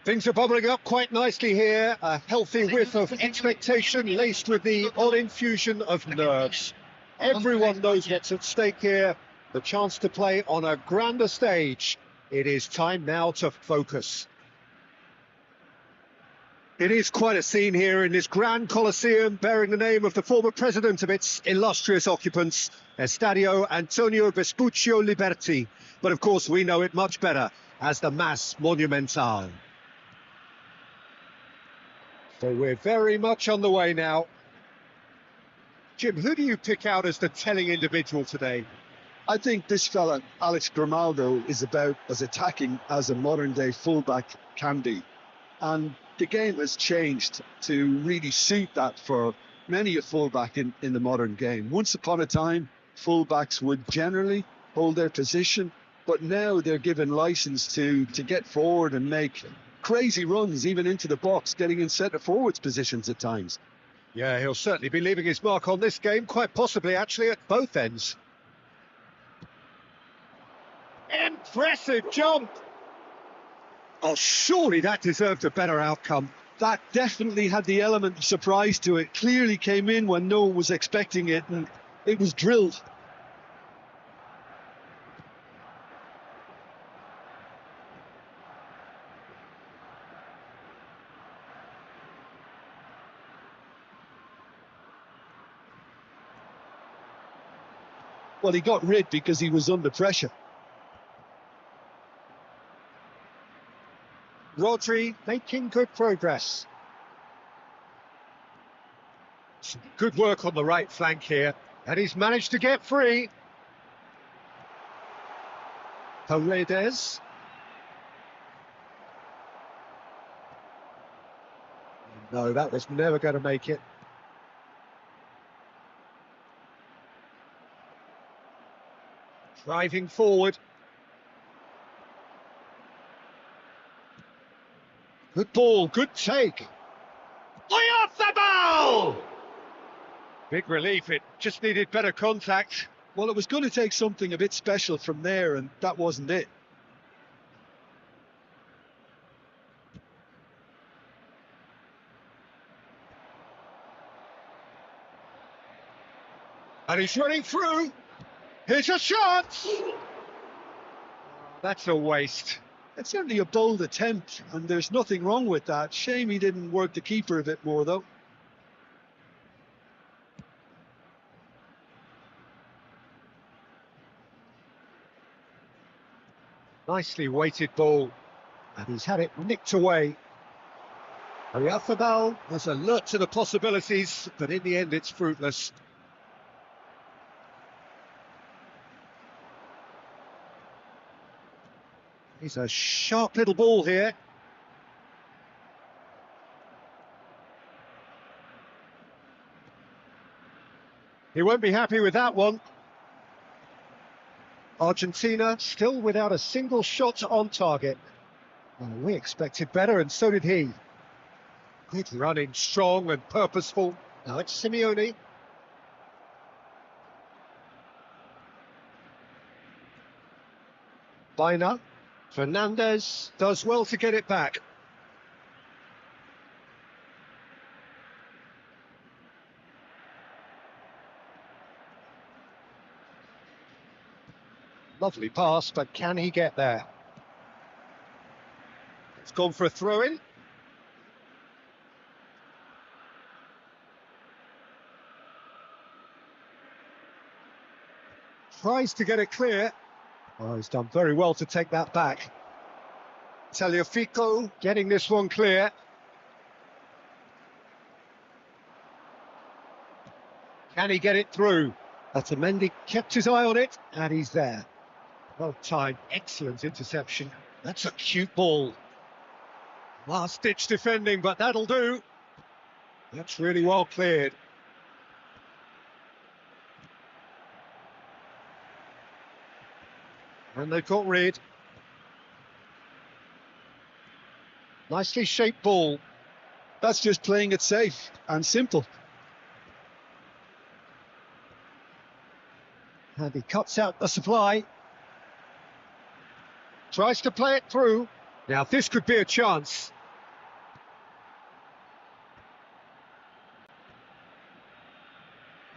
Things are bubbling up quite nicely here. A healthy whiff of expectation laced with the odd infusion of nerves. Everyone knows what's at stake here. The chance to play on a grander stage. It is time now to focus. It is quite a scene here in this grand Colosseum, bearing the name of the former president of its illustrious occupants, Estadio Antonio Vespuccio Liberti. But of course we know it much better as the Mas Monumental. So we're very much on the way now. Jim, who do you pick out as the telling individual today? I think this fella, Alex Grimaldo, is about as attacking as a modern-day fullback can be. And the game has changed to really suit that for many a fullback in the modern game. Once upon a time, fullbacks would generally hold their position, but now they're given license to get forward and make crazy runs, even into the box, getting in centre-forwards positions at times. Yeah, he'll certainly be leaving his mark on this game, quite possibly actually at both ends. Impressive jump! Oh, surely that deserved a better outcome. That definitely had the element of surprise to it. Clearly came in when no one was expecting it, and it was drilled. Well, he got rid because he was under pressure. Rodri making good progress. Some good work on the right flank here, and he's managed to get free. Paredes. No, that was never going to make it. Driving forward. Good ball, good take. Way off the ball! Big relief, it just needed better contact. Well, it was going to take something a bit special from there, and that wasn't it. And he's running through. Here's a shot! That's a waste. It's certainly a bold attempt, and there's nothing wrong with that. Shame he didn't work the keeper a bit more, though. Nicely weighted ball, and he's had it nicked away. Ariafabal was alert to the possibilities, but in the end it's fruitless. He's a sharp little ball here. He won't be happy with that one. Argentina still without a single shot on target. Well, we expected better, and so did he. Good running, strong and purposeful. Now it's Simeone. Baina. Fernandez does well to get it back. Lovely pass, but can he get there? It's gone for a throw-in. Tries to get it clear. Oh, he's done very well to take that back. Tagliafico getting this one clear. Can he get it through? Otamendi kept his eye on it, and he's there. Well timed, excellent interception. That's a cute ball. Last-ditch defending, but that'll do. That's really well cleared. And they've got rid. Nicely shaped ball. That's just playing it safe and simple. And he cuts out the supply. Tries to play it through. Now this could be a chance.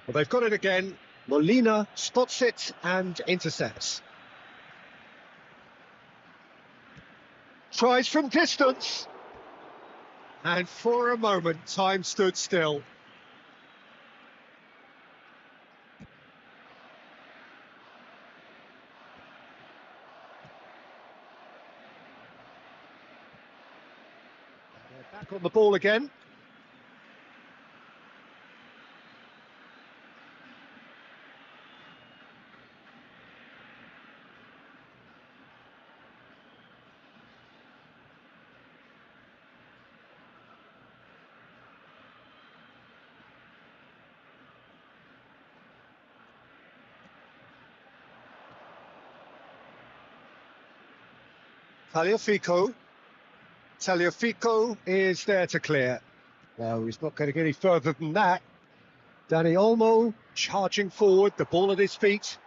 Well, they've got it again. Molina spots it and intercepts. Tries from distance. And for a moment, time stood still. They're back on the ball again. Tagliafico. Tagliafico is there to clear. No, he's not going to get any further than that. Dani Olmo charging forward, the ball at his feet.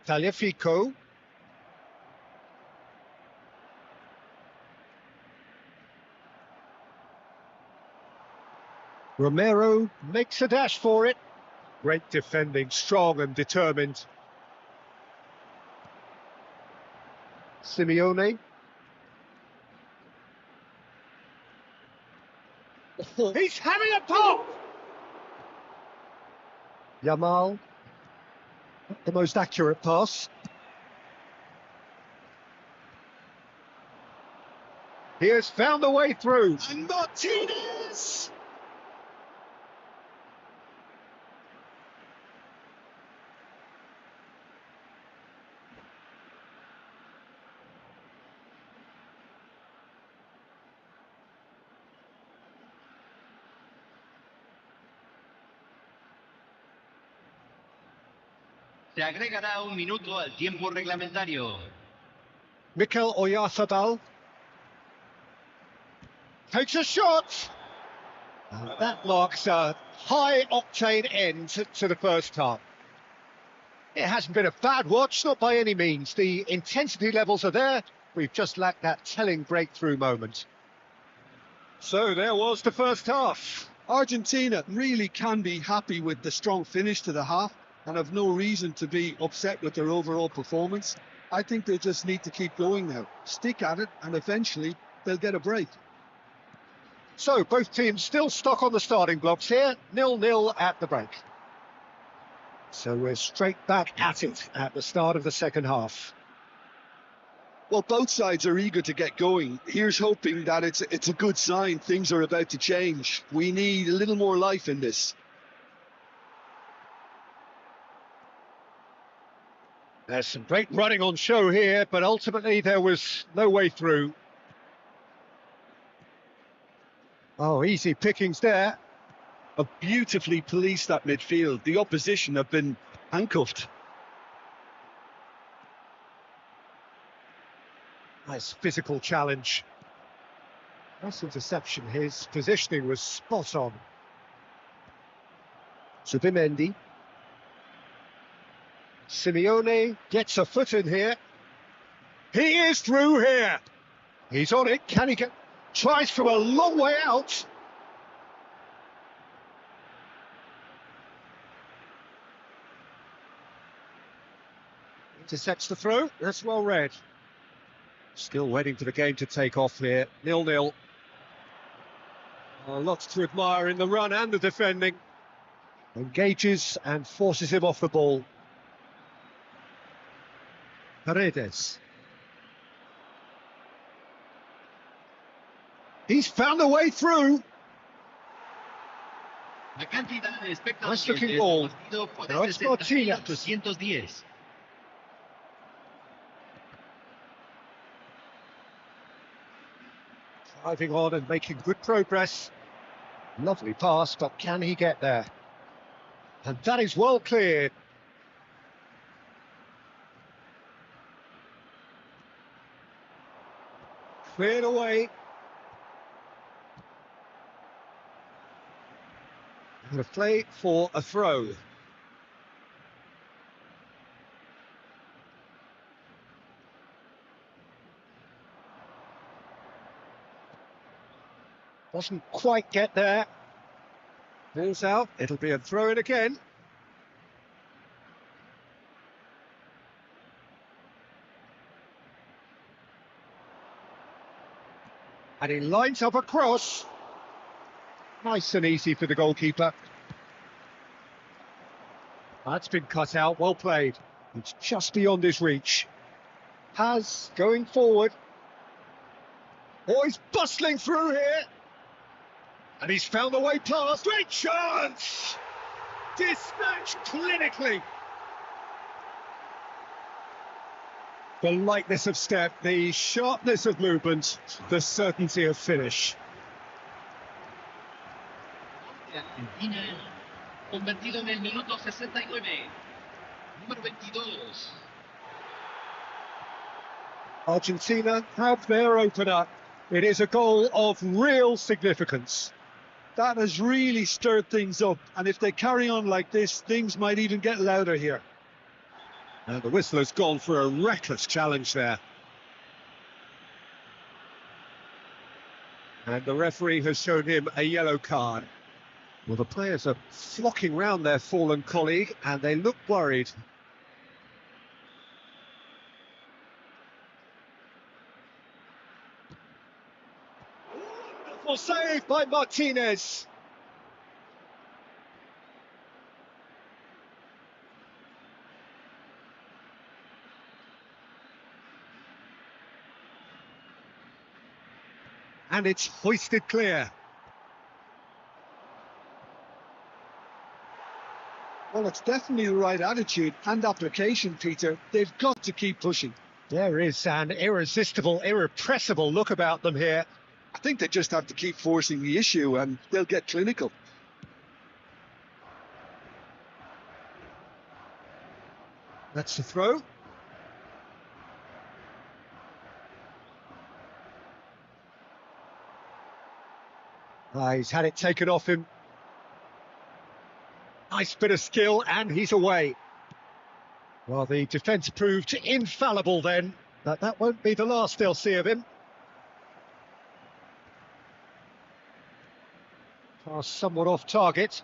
Tagliafico. Romero makes a dash for it. Great defending, strong and determined. Simeone. He's having a pop! Yamal. Not the most accurate pass. He has found a way through. And Martinez! Se agregará un minuto al tiempo reglamentario. Mikel Oyarzabal takes a shot. And that marks a high-octane end to the first half. It hasn't been a bad watch, not by any means. The intensity levels are there. We've just lacked that telling breakthrough moment. So there was the first half. Argentina really can be happy with the strong finish to the half and have no reason to be upset with their overall performance. I think they just need to keep going now, stick at it, and eventually they'll get a break. So both teams still stuck on the starting blocks here, 0-0 at the break. So we're straight back at it at the start of the second half. Well, both sides are eager to get going. Here's hoping that it's a good sign. Things are about to change. We need a little more life in this. There's some great running on show here, but ultimately there was no way through. Oh, easy pickings there. Have beautifully policed that midfield. The opposition have been handcuffed. Nice physical challenge. Nice interception. His positioning was spot on. Zubimendi. Simeone gets a foot in here. He is through here. He's on it. Can he get... Tries from a long way out. Intercepts the throw. That's well read. Still waiting for the game to take off here. 0-0. Lots to admire in the run and the defending. Engages and forces him off the ball. Paredes. He's found a way through. La cantidad de espectadores Nice looking de este ball. partido fue de Now it's Martinez. 60.810. Driving on and making good progress. Lovely pass, but can he get there? And that is well cleared. Cleared away. And a play for a throw. Doesn't quite get there. Ball's out. It'll be a throw in again. And he lines up a cross. Nice and easy for the goalkeeper. That's been cut out, well played. It's just beyond his reach. Has going forward. Oh, he's bustling through here. And he's found the way past. Great chance! Dispatched clinically. The lightness of step, the sharpness of movement, the certainty of finish. Argentina, convertido en el minuto 69. Número 22. Argentina have their opener. It is a goal of real significance. That has really stirred things up, and if they carry on like this, things might even get louder here. And the whistler's gone for a reckless challenge there. And the referee has shown him a yellow card. Well, the players are flocking round their fallen colleague, and they look worried. Wonderful save by Martinez. And it's hoisted clear. Well, it's definitely the right attitude and application, Peter. They've got to keep pushing. There is an irresistible, irrepressible look about them here. I think they just have to keep forcing the issue and they'll get clinical. That's the throw. He's had it taken off him. Nice bit of skill, and he's away. Well, the defence proved infallible then, but that won't be the last they'll see of him. Pass somewhat off target.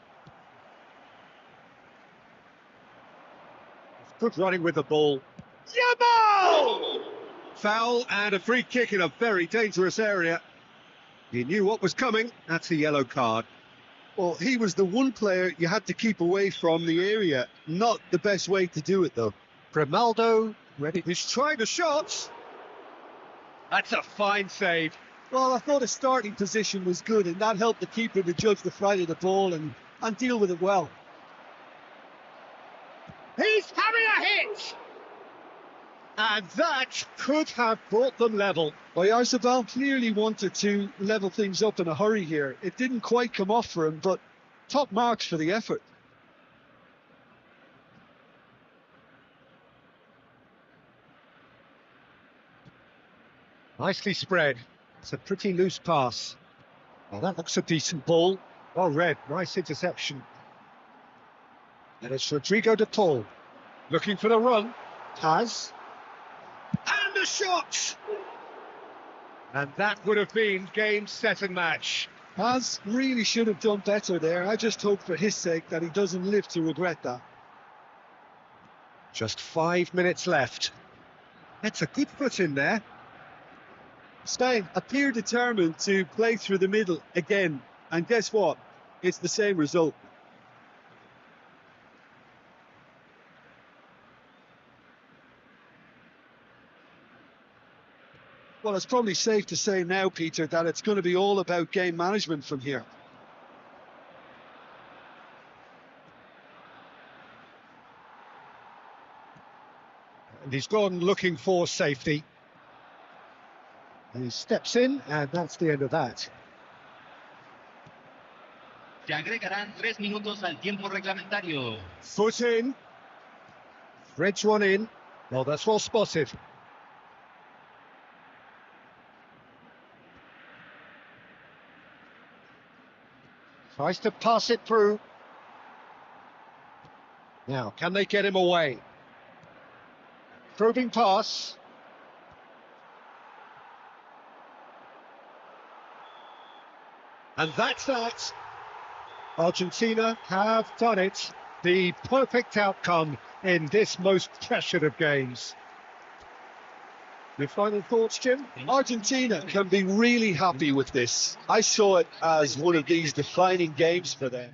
Good running with the ball. Yamal! Foul and a free kick in a very dangerous area. He knew what was coming. That's a yellow card. Well, he was the one player you had to keep away from the area. Not the best way to do it, though. Grimaldo, ready. He's trying the shots. That's a fine save. Well, I thought his starting position was good, and that helped the keeper to judge the flight of the ball and deal with it well. He's having a hit! And that could have brought them level. Well, Oyarzabal clearly wanted to level things up in a hurry here. It didn't quite come off for him, but top marks for the effort. Nicely spread. It's a pretty loose pass. Well, that looks a decent ball. Well read. Nice interception. And it's Rodrigo de Paul. Looking for the run. Has. And the shot! And that would have been game, set and match. Has really should have done better there. I just hope for his sake that he doesn't live to regret that. Just 5 minutes left. That's a good foot in there. Spain appear determined to play through the middle again. And guess what? It's the same result. Well, it's probably safe to say now, Peter, that it's going to be all about game management from here. And he's gone looking for safety. And he steps in, and that's the end of that. Se agregarán 3 minutos al tiempo reglamentario. Foot in. Threads one in. Well, that's well spotted. Tries to pass it through. Now, can they get him away? Probing pass. And that's that. Argentina have done it. The perfect outcome in this most pressured of games. Your final thoughts, Jim? Argentina can be really happy with this. I saw it as one of these defining games for them.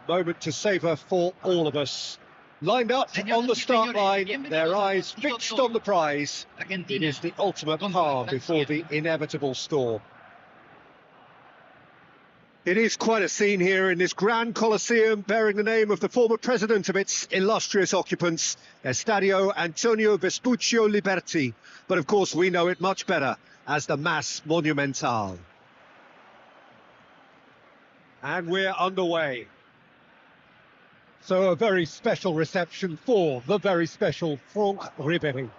Moment to savour for all of us. Lined up on the start line, their eyes fixed on the prize. It is the ultimate calm before the inevitable storm. It is quite a scene here in this grand Colosseum, bearing the name of the former president of its illustrious occupants, Estadio Antonio Vespuccio Liberti. But of course we know it much better as the Mas Monumental. And we're underway. So a very special reception for the very special Franck Ribéry.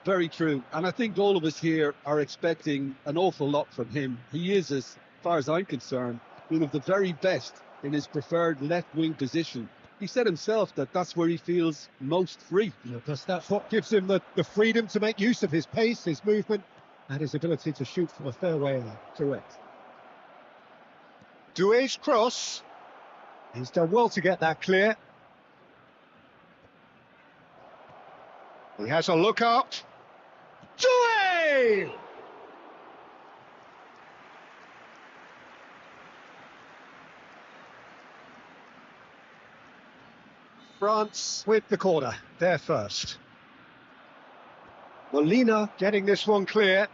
Very true. And I think all of us here are expecting an awful lot from him. He is, as far as I'm concerned, one of the very best in his preferred left-wing position. He said himself that that's where he feels most free. Because that's what gives him the freedom to make use of his pace, his movement, and his ability to shoot from a fairway out. Correct. Doué's cross. He's done well to get that clear. He has a look up. Doué! France with the corner, there first. Molina getting this one clear.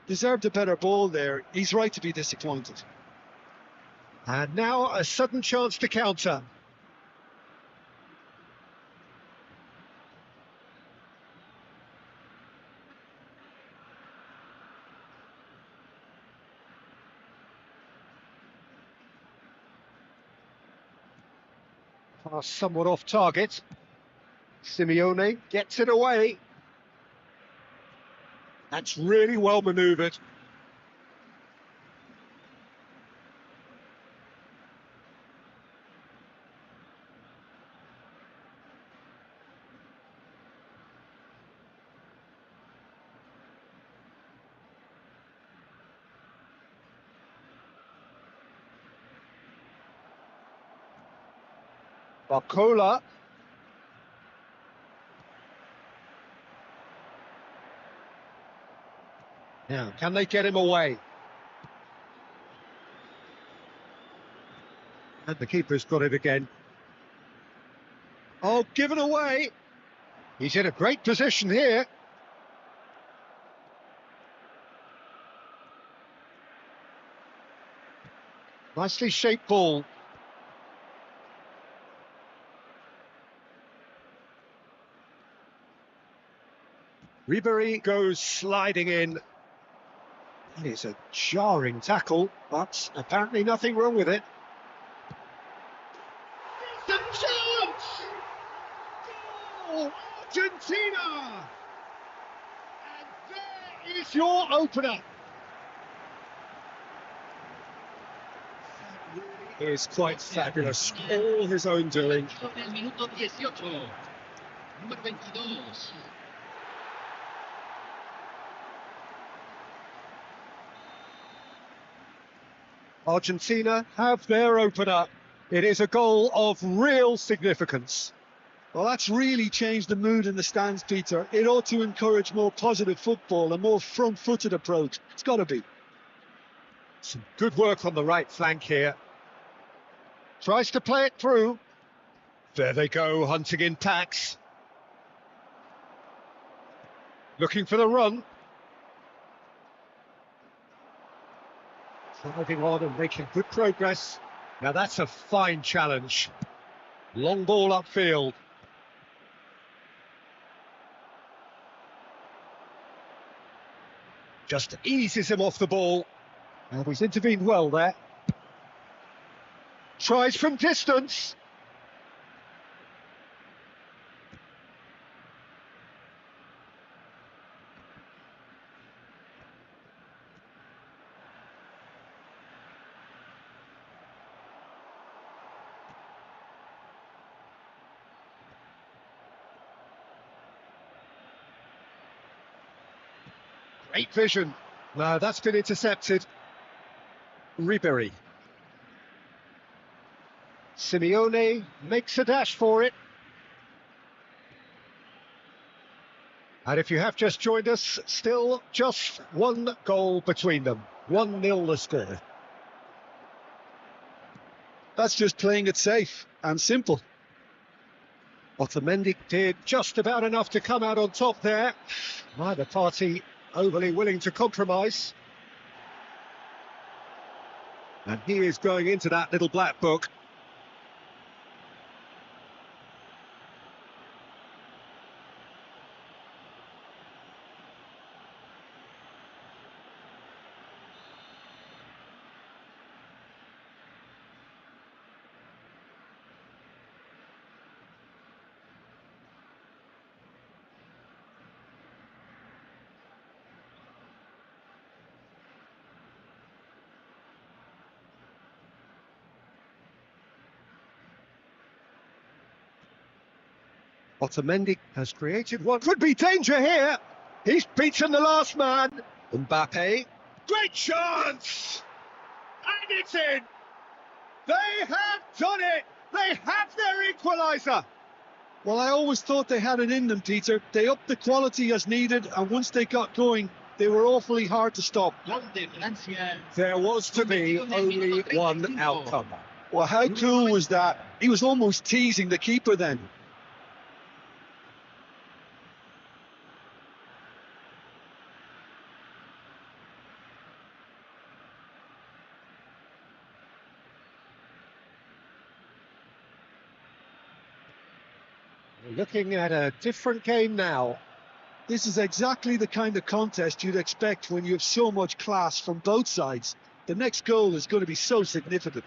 Deserved a better ball there. He's right to be disappointed. And now a sudden chance to counter. Pass somewhat off target. Simeone gets it away. That's really well manoeuvred. Barcola. Now, can they get him away? And the keeper's got it again. Oh, given away. He's in a great position here. Nicely shaped ball. Ribéry goes sliding in. That is a jarring tackle, but apparently nothing wrong with it. It's a chance! Goal! Argentina! And there is your opener. That really is quite fabulous. All his own doing. Argentina have their opener. It is a goal of real significance. Well, that's really changed the mood in the stands, Peter. It ought to encourage more positive football, a more front-footed approach. It's got to be. Some good work on the right flank here. Tries to play it through. There they go, hunting in packs. Looking for the run. Driving on and making good progress. Now that's a fine challenge. Long ball upfield. Just eases him off the ball. And he's intervened well there. Tries from distance. Great vision. No, that's been intercepted. Ribéry. Simeone makes a dash for it. And if you have just joined us, still just one goal between them. 1-0 the score. That's just playing it safe and simple. Otamendi did just about enough to come out on top there. Neither party overly willing to compromise. And he is going into that little black book. Otamendi has created one. Could be danger here. He's beaten the last man. Mbappe. Great chance! And it's in! They have done it! They have their equaliser! Well, I always thought they had it in them, Peter. They upped the quality as needed, and once they got going, they were awfully hard to stop. There was to be only one outcome. Well, how cool was that? He was almost teasing the keeper then. We're looking at a different game now. This is exactly the kind of contest you'd expect when you have so much class from both sides. The next goal is going to be so significant.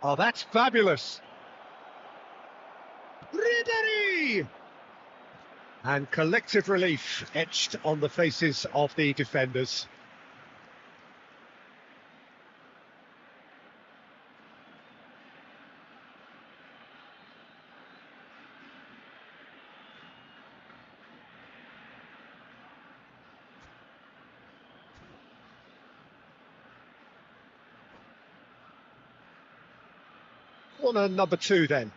Oh, that's fabulous. Ribéry! And collective relief etched on the faces of the defenders. Corner number 2 then.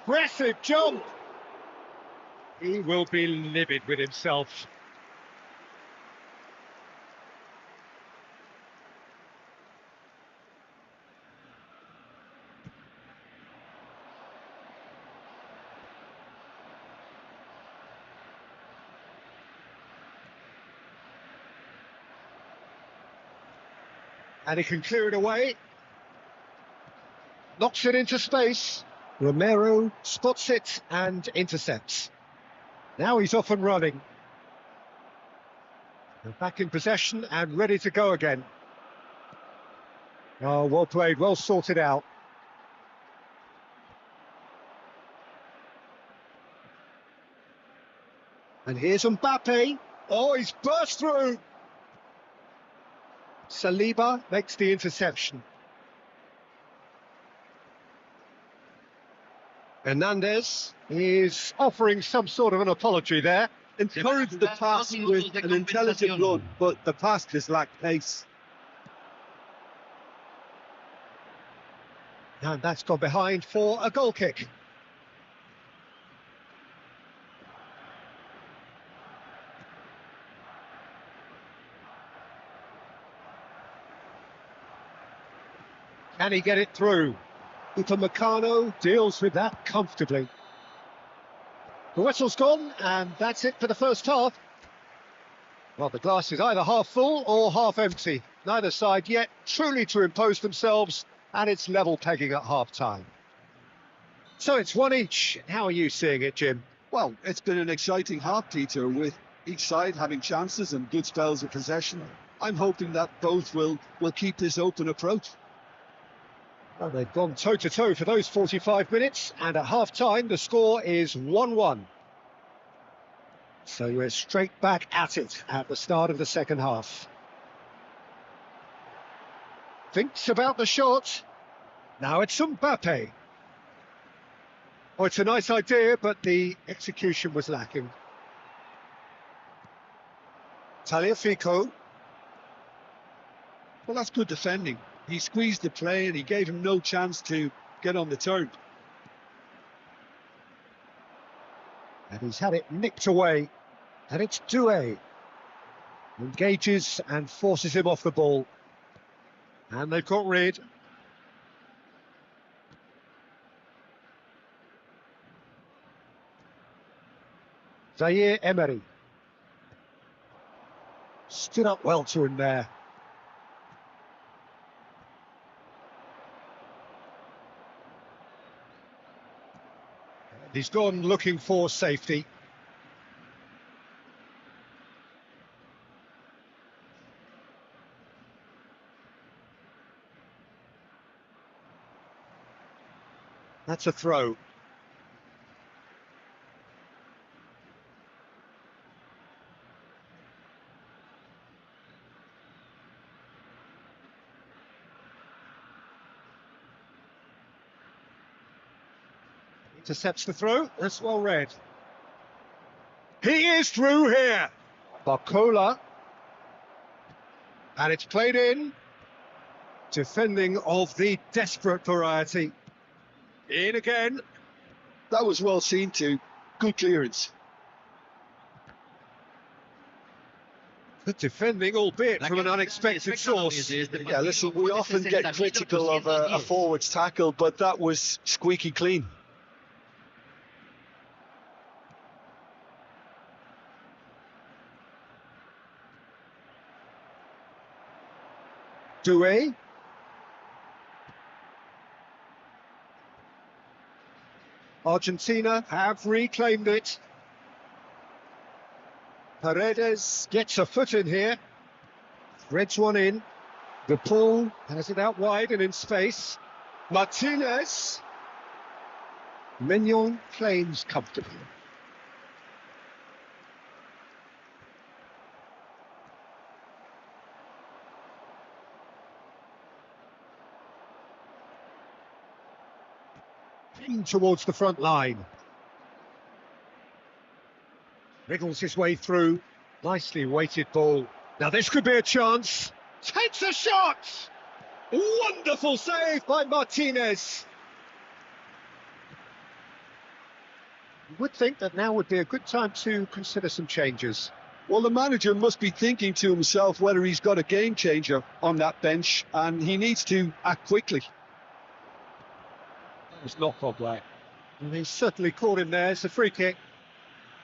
Impressive jump! He will be livid with himself. And he can clear it away. Knocks it into space. Romero spots it and intercepts. Now he's off and running. They're back in possession and ready to go again. Oh, well played, well sorted out. And here's Mbappe. Oh, he's burst through. Saliba makes the interception. Hernandez is offering some sort of an apology there. Encouraged the pass with an intelligent run, but the pass just lacked pace. And that's gone behind for a goal kick. Can he get it through? Upamecano deals with that comfortably. The whistle's gone, and that's it for the first half. Well, the glass is either half full or half empty. Neither side yet truly to impose themselves, and it's level pegging at half-time. So it's one each. How are you seeing it, Jim? Well, it's been an exciting half, Peter, with each side having chances and good spells of possession. I'm hoping that both will keep this open approach. Well, they've gone toe-to-toe for those 45 minutes, and at half-time the score is 1-1. So we're straight back at it at the start of the second half. Thinks about the shot. Now it's Mbappe. Oh, it's a nice idea, but the execution was lacking. Tagliafico. Well, that's good defending. He squeezed the play and he gave him no chance to get on the turn. And he's had it nicked away. And it's Doué. Engages and forces him off the ball. And they've got rid. Zaire Emery. Stood up well to him there. He's gone looking for safety. That's a throw. Intercepts the throw. That's well read. He is through here. Barcola. And it's played in. Defending of the desperate variety. In again. That was well seen too. Good clearance. Good defending, albeit from an unexpected source. Yeah, listen, we often get critical of a forward's tackle, but that was squeaky clean. Doué. Argentina have reclaimed it. Paredes gets a foot in here. Threads one in. The pull has it out wide and in space. Martinez. Mignon claims comfortably. In towards the front line. Wriggles his way through. Nicely weighted ball. Now this could be a chance. Takes a shot! Wonderful save by Martinez. You would think that now would be a good time to consider some changes. Well, the manager must be thinking to himself whether he's got a game changer on that bench, and he needs to act quickly. It's not Pogba. And he's certainly caught him there. It's a free kick.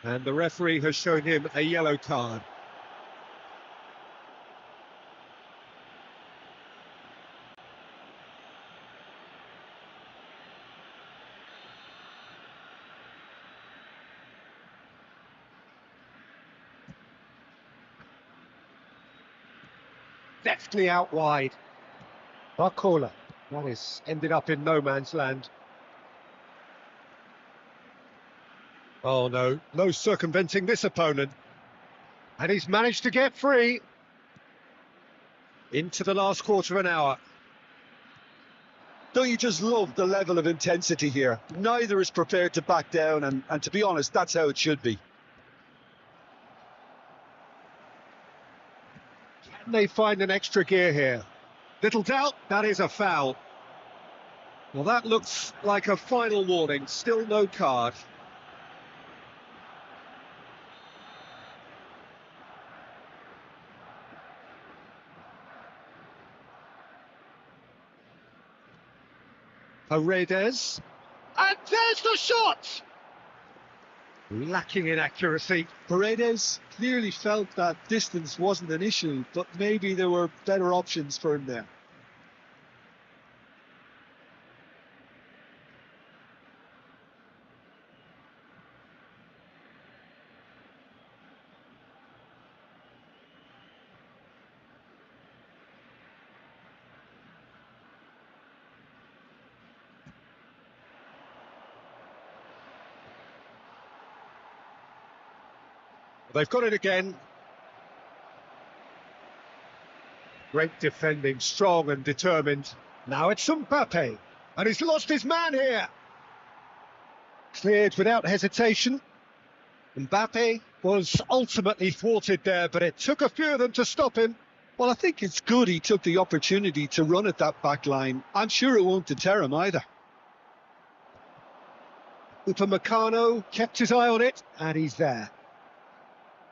And the referee has shown him a yellow card. Deftly out wide. Barcola. That is ended up in no man's land. Oh no, no circumventing this opponent. And he's managed to get free. Into the last quarter of an hour. Don't you just love the level of intensity here? Neither is prepared to back down, and to be honest, that's how it should be. Can they find an extra gear here? Little doubt, that is a foul. Well, that looks like a final warning. Still no card. Paredes. And there's the shot! Lacking in accuracy. Paredes clearly felt that distance wasn't an issue, but maybe there were better options for him there. They've got it again. Great defending, strong and determined. Now it's Mbappe, and he's lost his man here. Cleared without hesitation. Mbappe was ultimately thwarted there, but it took a few of them to stop him. Well, I think it's good he took the opportunity to run at that back line. I'm sure it won't deter him either. Upamecano kept his eye on it, and he's there.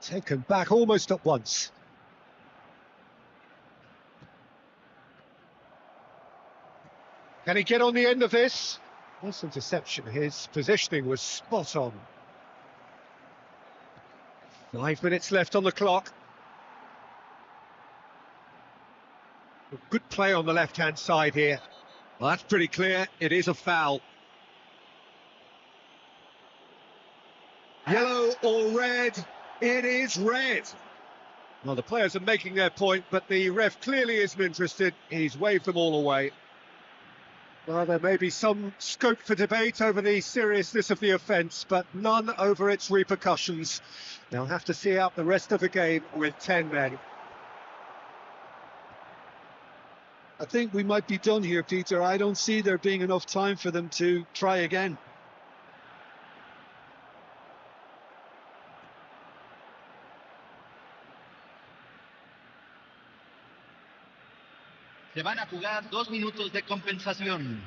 Taken back almost at once. Can he get on the end of this? Nice interception. His positioning was spot on. 5 minutes left on the clock. Good play on the left-hand side here. Well, that's pretty clear. It is a foul. Yellow or red? It is red. Well, the players are making their point, but the ref clearly isn't interested. He's waved them all away. Well, there may be some scope for debate over the seriousness of the offence, but none over its repercussions. They'll have to see out the rest of the game with 10 men. I think we might be done here, Peter. I don't see there being enough time for them to try again. Se van a jugar 2 minutos de compensación.